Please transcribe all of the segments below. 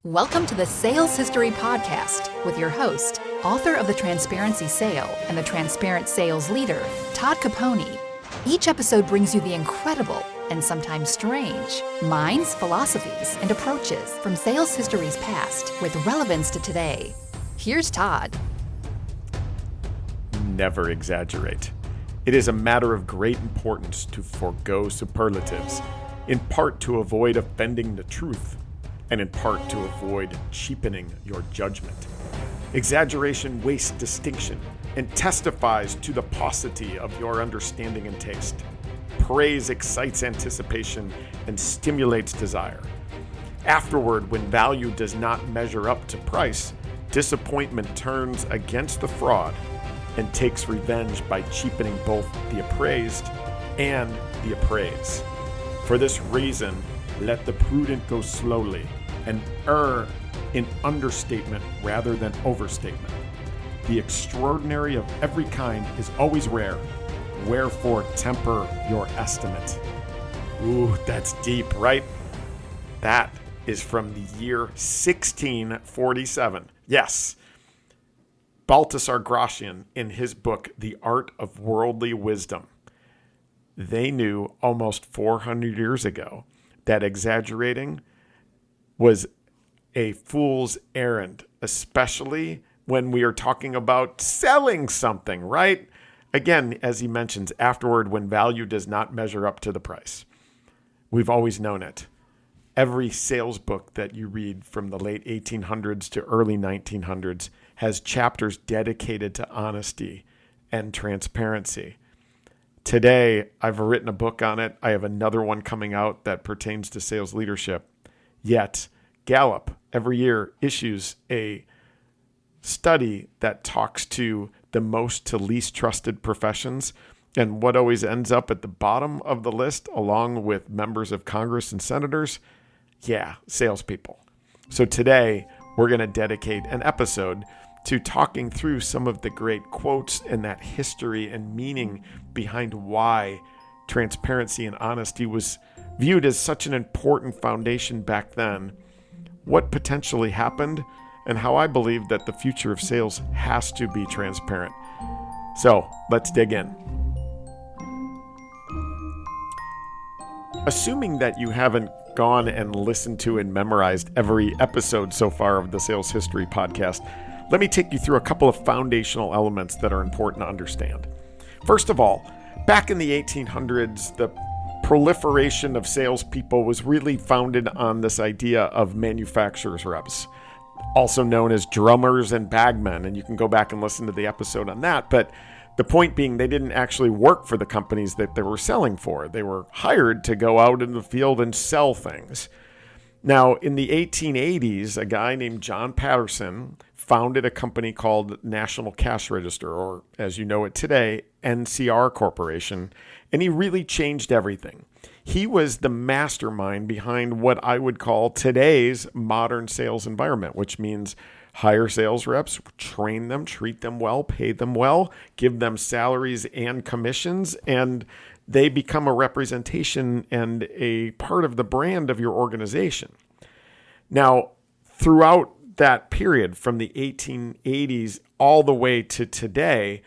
Welcome to the Sales History Podcast with your host, author of The Transparency Sale and the Transparent Sales Leader, Todd Caponi. Each episode brings you the incredible and sometimes strange minds, philosophies, and approaches from sales history's past with relevance to today. Here's Todd. Never exaggerate. It is a matter of great importance to forego superlatives, in part to avoid offending the truth, and in part to avoid cheapening your judgment. Exaggeration wastes distinction and testifies to the paucity of your understanding and taste. Praise excites anticipation and stimulates desire. Afterward, when value does not measure up to price, disappointment turns against the fraud and takes revenge by cheapening both the appraised and the appraise. For this reason, let the prudent go slowly and err in understatement rather than overstatement. The extraordinary of every kind is always rare, wherefore temper your estimate. Ooh, that's deep, right? That is from the year 1647. Yes. Baltasar Gracian, in his book, The Art of Worldly Wisdom. They knew almost 400 years ago that exaggerating was a fool's errand, especially when we are talking about selling something, right? Again, as he mentions, afterward, when value does not measure up to the price. We've always known it. Every sales book that you read from the late 1800s to early 1900s has chapters dedicated to honesty and transparency. Today, I've written a book on it. I have another one coming out that pertains to sales leadership. Yet, Gallup every year issues a study that talks to the most to least trusted professions. And what always ends up at the bottom of the list, along with members of Congress and senators, salespeople. So today, we're going to dedicate an episode to talking through some of the great quotes and that history and meaning behind why transparency and honesty was viewed as such an important foundation back then, what potentially happened, and how I believe that the future of sales has to be transparent. So let's dig in. Assuming that you haven't gone and listened to and memorized every episode so far of the Sales History Podcast, let me take you through a couple of foundational elements that are important to understand. First of all, back in the 1800s, the proliferation of salespeople was really founded on this idea of manufacturer's reps, also known as drummers and bagmen. And you can go back and listen to the episode on that. But the point being, they didn't actually work for the companies that they were selling for. They were hired to go out in the field and sell things. Now, in the 1880s, a guy named John Patterson founded a company called National Cash Register, or as you know it today, NCR Corporation, and he really changed everything. He was the mastermind behind what I would call today's modern sales environment, which means hire sales reps, train them, treat them well, pay them well, give them salaries and commissions, and they become a representation and a part of the brand of your organization. Now, throughout that period from the 1880s all the way to today,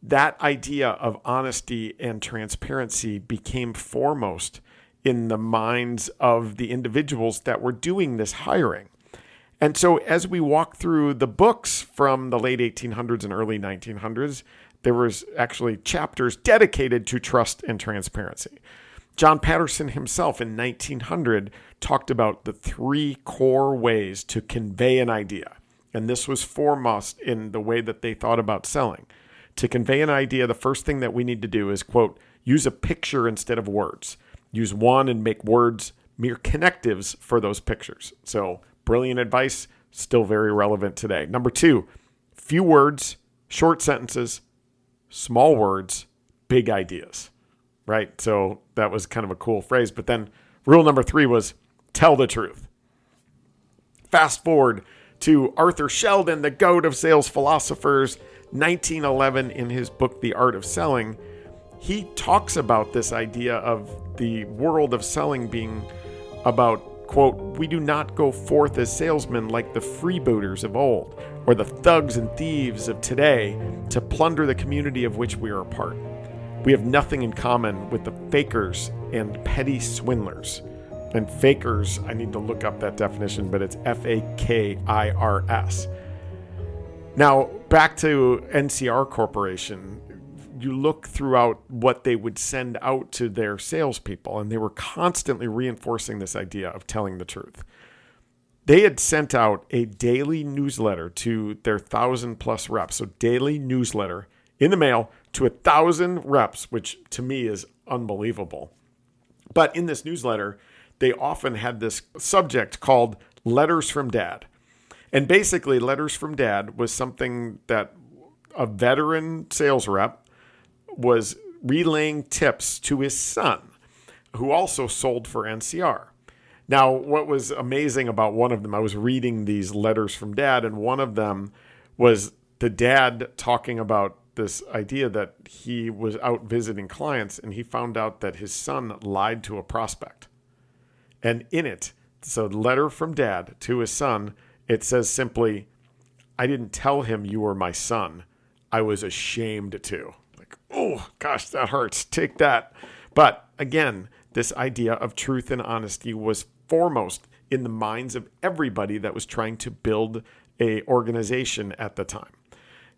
that idea of honesty and transparency became foremost in the minds of the individuals that were doing this hiring. And so as we walk through the books from the late 1800s and early 1900s, there was actually chapters dedicated to trust and transparency. John Patterson himself in 1900 talked about the 3 core ways to convey an idea. And this was foremost in the way that they thought about selling. To convey an idea, the first thing that we need to do is, quote, use a picture instead of words. Use one and make words mere connectives for those pictures. So brilliant advice, still very relevant today. Number 2, few words, short sentences, small words, big ideas, right? So that was kind of a cool phrase. But then rule number 3 was tell the truth. Fast forward to Arthur Sheldon, the goat of sales philosophers, 1911, in his book, The Art of Selling. He talks about this idea of the world of selling being about quote, "We do not go forth as salesmen like the freebooters of old, or the thugs and thieves of today, to plunder the community of which we are a part. We have nothing in common with the fakers and petty swindlers." And fakers, I need to look up that definition, but it's F-A-K-I-R-S. Now, back to NCR Corporation, you look throughout what they would send out to their salespeople, and they were constantly reinforcing this idea of telling the truth. They had sent out a daily newsletter to their 1,000+ reps, so daily newsletter in the mail to 1,000 reps, which to me is unbelievable. But in this newsletter, they often had this subject called Letters from Dad. And basically, Letters from Dad was something that a veteran sales rep was relaying tips to his son, who also sold for NCR. Now, what was amazing about one of them, I was reading these Letters from Dad, and one of them was the dad talking about this idea that he was out visiting clients, and he found out that his son lied to a prospect. And in it, so letter from dad to his son, it says simply, "I didn't tell him you were my son. I was ashamed to." Like, oh gosh, that hurts. Take that. But again, this idea of truth and honesty was foremost in the minds of everybody that was trying to build a organization at the time.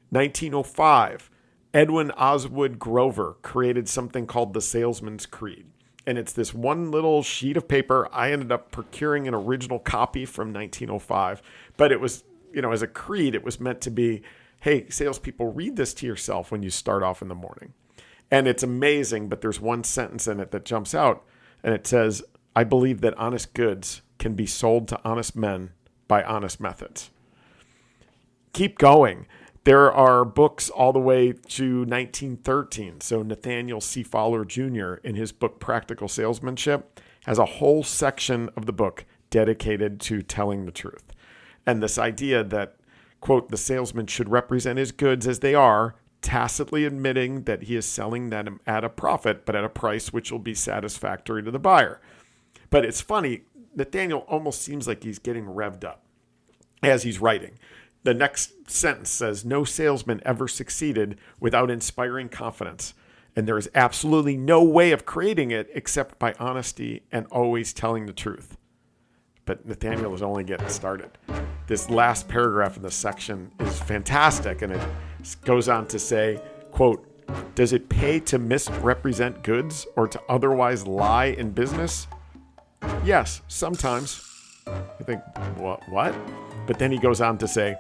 1905, Edwin Oswood Grover created something called the Salesman's Creed. And it's this one little sheet of paper. I ended up procuring an original copy from 1905. But it was, as a creed, it was meant to be, hey, salespeople, read this to yourself when you start off in the morning. And it's amazing, but there's one sentence in it that jumps out. And it says, "I believe that honest goods can be sold to honest men by honest methods." Keep going. There are books all the way to 1913. So Nathaniel C. Fowler Jr. in his book Practical Salesmanship has a whole section of the book dedicated to telling the truth. And this idea that, quote, "the salesman should represent his goods as they are, tacitly admitting that he is selling them at a profit, but at a price which will be satisfactory to the buyer." But it's funny, Nathaniel almost seems like he's getting revved up as he's writing. The next sentence says, "No salesman ever succeeded without inspiring confidence, and there is absolutely no way of creating it except by honesty and always telling the truth." But Nathaniel is only getting started. This last paragraph in this section is fantastic, and it goes on to say, quote, "Does it pay to misrepresent goods or to otherwise lie in business? Yes, sometimes." You think, what? But then he goes on to say,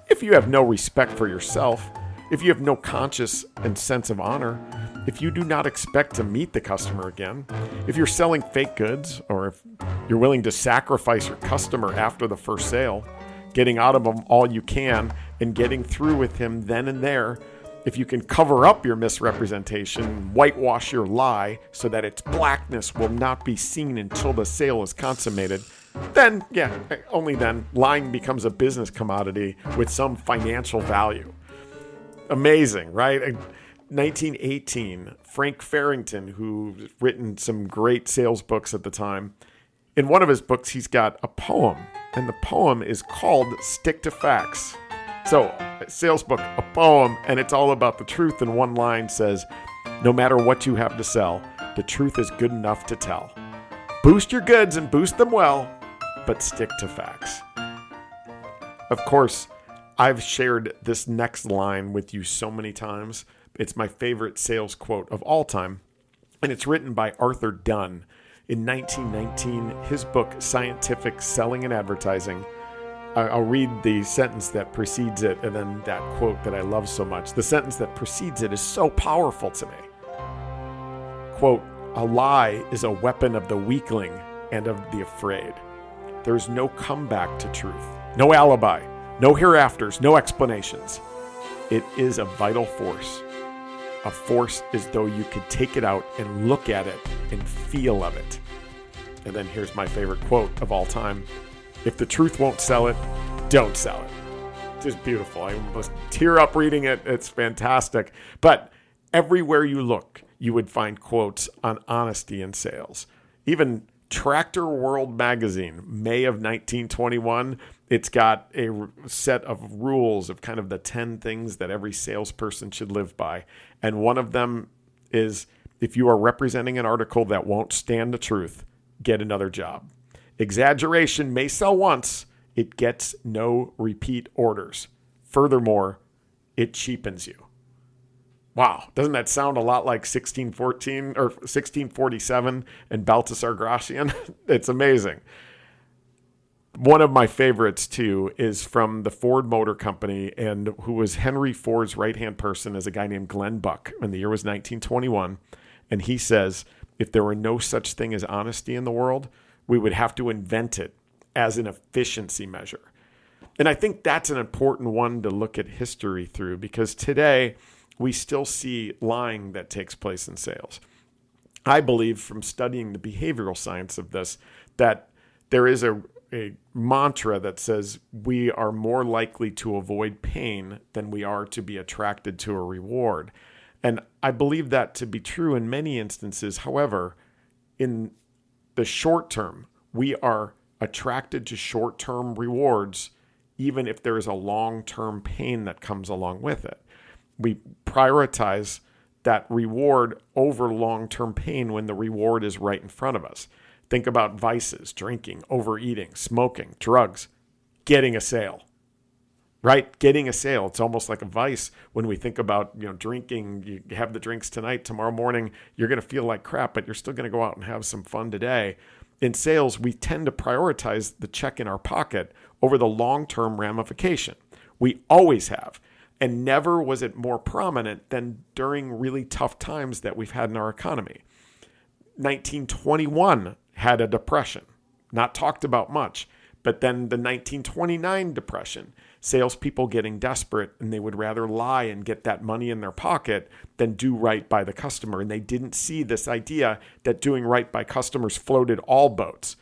"If you have no respect for yourself, if you have no conscience and sense of honor, if you do not expect to meet the customer again, if you're selling fake goods, or if you're willing to sacrifice your customer after the first sale, getting out of him all you can and getting through with him then and there, if you can cover up your misrepresentation, whitewash your lie so that its blackness will not be seen until the sale is consummated, then, only then, lying becomes a business commodity with some financial value." Amazing, right? In 1918, Frank Farrington, who's written some great sales books at the time, in one of his books, he's got a poem, and the poem is called "Stick to Facts." So, a sales book, a poem, and it's all about the truth, and one line says, "No matter what you have to sell, the truth is good enough to tell. Boost your goods and boost them well, but stick to facts." Of course, I've shared this next line with you so many times. It's my favorite sales quote of all time, and it's written by Arthur Dunn. In 1919, his book, Scientific Selling and Advertising, I'll read the sentence that precedes it and then that quote that I love so much. The sentence that precedes it is so powerful to me. Quote, "A lie is a weapon of the weakling and of the afraid. There is no comeback to truth, no alibi, no hereafters, no explanations. It is a vital force. A force as though you could take it out and look at it and feel of it." And then here's my favorite quote of all time. "If the truth won't sell it, don't sell it." Just beautiful. I almost tear up reading it. It's fantastic. But everywhere you look, you would find quotes on honesty in sales. Even Tractor World magazine, May of 1921. It's got a set of rules of kind of the 10 things that every salesperson should live by. And one of them is, if you are representing an article that won't stand the truth, get another job. Exaggeration may sell once, it gets no repeat orders. Furthermore, it cheapens you. Wow, doesn't that sound a lot like 1614 or 1647 and Baltasar Gracian? It's amazing. One of my favorites, too, is from the Ford Motor Company, and who was Henry Ford's right-hand person is a guy named Glenn Buck, and the year was 1921. And he says, if there were no such thing as honesty in the world, we would have to invent it as an efficiency measure. And I think that's an important one to look at history through, because today we still see lying that takes place in sales. I believe, from studying the behavioral science of this, that there is a mantra that says we are more likely to avoid pain than we are to be attracted to a reward. And I believe that to be true in many instances. However, in the short term, we are attracted to short-term rewards, even if there is a long-term pain that comes along with it. We prioritize that reward over long-term pain when the reward is right in front of us. Think about vices: drinking, overeating, smoking, drugs, getting a sale, right? Getting a sale. It's almost like a vice when we think about, drinking. You have the drinks tonight, tomorrow morning, you're going to feel like crap, but you're still going to go out and have some fun today. In sales, we tend to prioritize the check in our pocket over the long-term ramification. We always have. And never was it more prominent than during really tough times that we've had in our economy. 1921 had a depression, not talked about much, but then the 1929 depression, salespeople getting desperate, and they would rather lie and get that money in their pocket than do right by the customer. And they didn't see this idea that doing right by customers floated all boats.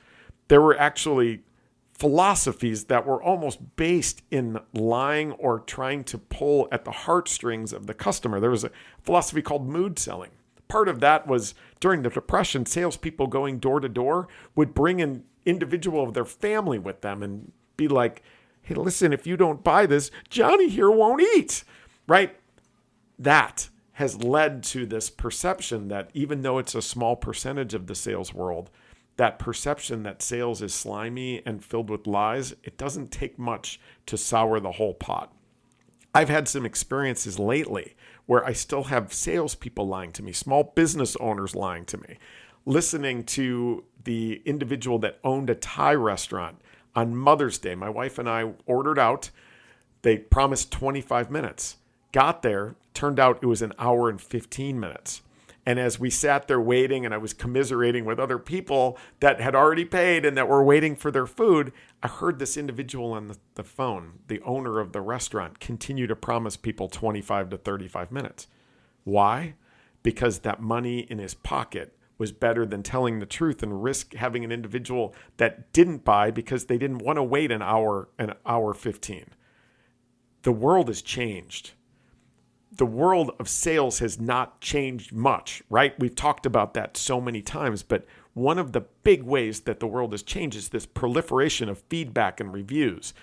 There were actually philosophies that were almost based in lying or trying to pull at the heartstrings of the customer. There was a philosophy called mood selling. Part of that was during the Depression, salespeople going door to door would bring an individual of their family with them and be like, hey, listen, if you don't buy this, Johnny here won't eat, right? That has led to this perception that even though it's a small percentage of the sales world, that perception that sales is slimy and filled with lies, it doesn't take much to sour the whole pot. I've had some experiences lately where I still have salespeople lying to me, small business owners lying to me, listening to the individual that owned a Thai restaurant on Mother's Day. My wife and I ordered out. They promised 25 minutes. Got there, turned out it was an hour and 15 minutes. And as we sat there waiting, and I was commiserating with other people that had already paid and that were waiting for their food, I heard this individual on the phone, the owner of the restaurant, continue to promise people 25 to 35 minutes. Why? Because that money in his pocket was better than telling the truth and risk having an individual that didn't buy because they didn't want to wait an hour 15. The world has changed. The world of sales has not changed much, right? We've talked about that so many times, but one of the big ways that the world has changed is this proliferation of feedback and reviews.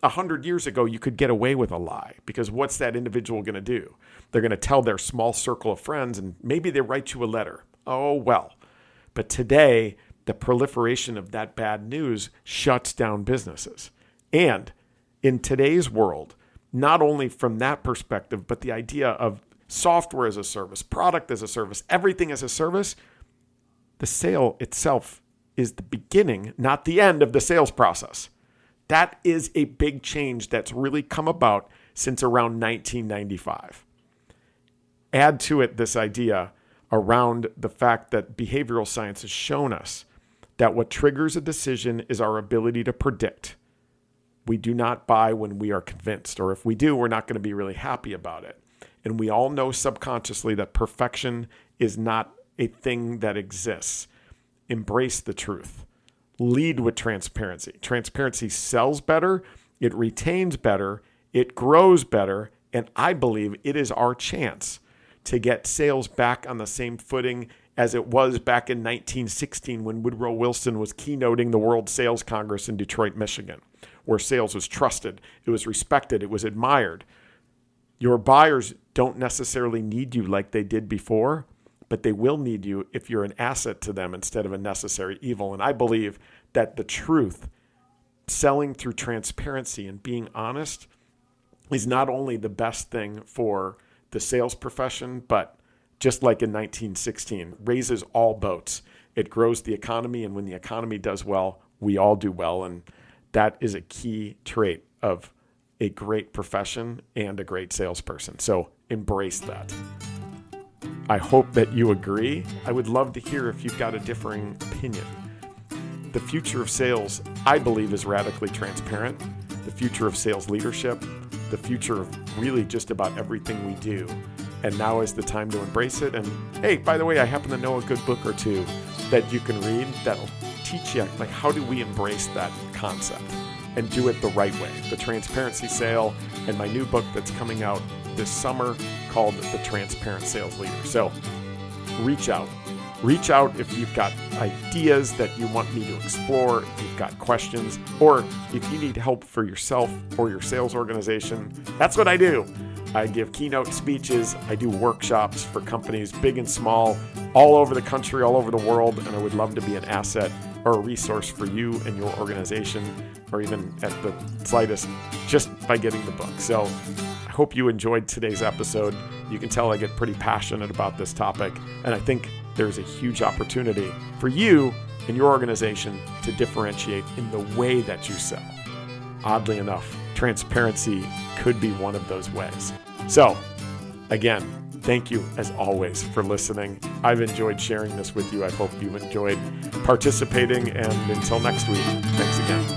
100 years ago, you could get away with a lie because what's that individual going to do? They're going to tell their small circle of friends, and maybe they write you a letter. Oh, well. But today, the proliferation of that bad news shuts down businesses. And in today's world, not only from that perspective, but the idea of software as a service, product as a service, everything as a service, the sale itself is the beginning, not the end of the sales process. That is a big change that's really come about since around 1995. Add to it this idea around the fact that behavioral science has shown us that what triggers a decision is our ability to predict. We do not buy when we are convinced, or if we do, we're not going to be really happy about it. And we all know subconsciously that perfection is not a thing that exists. Embrace the truth. Lead with transparency. Transparency sells better, it retains better, it grows better, and I believe it is our chance to get sales back on the same footing as it was back in 1916 when Woodrow Wilson was keynoting the World Sales Congress in Detroit, Michigan, where sales was trusted, it was respected, it was admired. Your buyers don't necessarily need you like they did before, but they will need you if you're an asset to them instead of a necessary evil. And I believe that the truth, selling through transparency and being honest, is not only the best thing for the sales profession, but just like in 1916, raises all boats. It grows the economy, and when the economy does well, we all do well. And that is a key trait of a great profession and a great salesperson. So embrace that. I hope that you agree. I would love to hear if you've got a differing opinion. The future of sales, I believe, is radically transparent. The future of sales leadership, the future of really just about everything we do. And now is the time to embrace it. And hey, by the way, I happen to know a good book or two that you can read that'll teach you, like, how do we embrace that concept and do it the right way? The Transparency Sale, and my new book that's coming out this summer called The Transparent Sales Leader. So reach out. Reach out if you've got ideas that you want me to explore, if you've got questions, or if you need help for yourself or your sales organization. That's what I do. I give keynote speeches. I do workshops for companies big and small, all over the country, all over the world, and I would love to be an asset or a resource for you and your organization, or even at the slightest, just by getting the book. So I hope you enjoyed today's episode. You can tell I get pretty passionate about this topic, and I think there's a huge opportunity for you and your organization to differentiate in the way that you sell. Oddly enough, transparency could be one of those ways. So, again, thank you as always for listening. I've enjoyed sharing this with you. I hope you've enjoyed participating, and until next week, thanks again.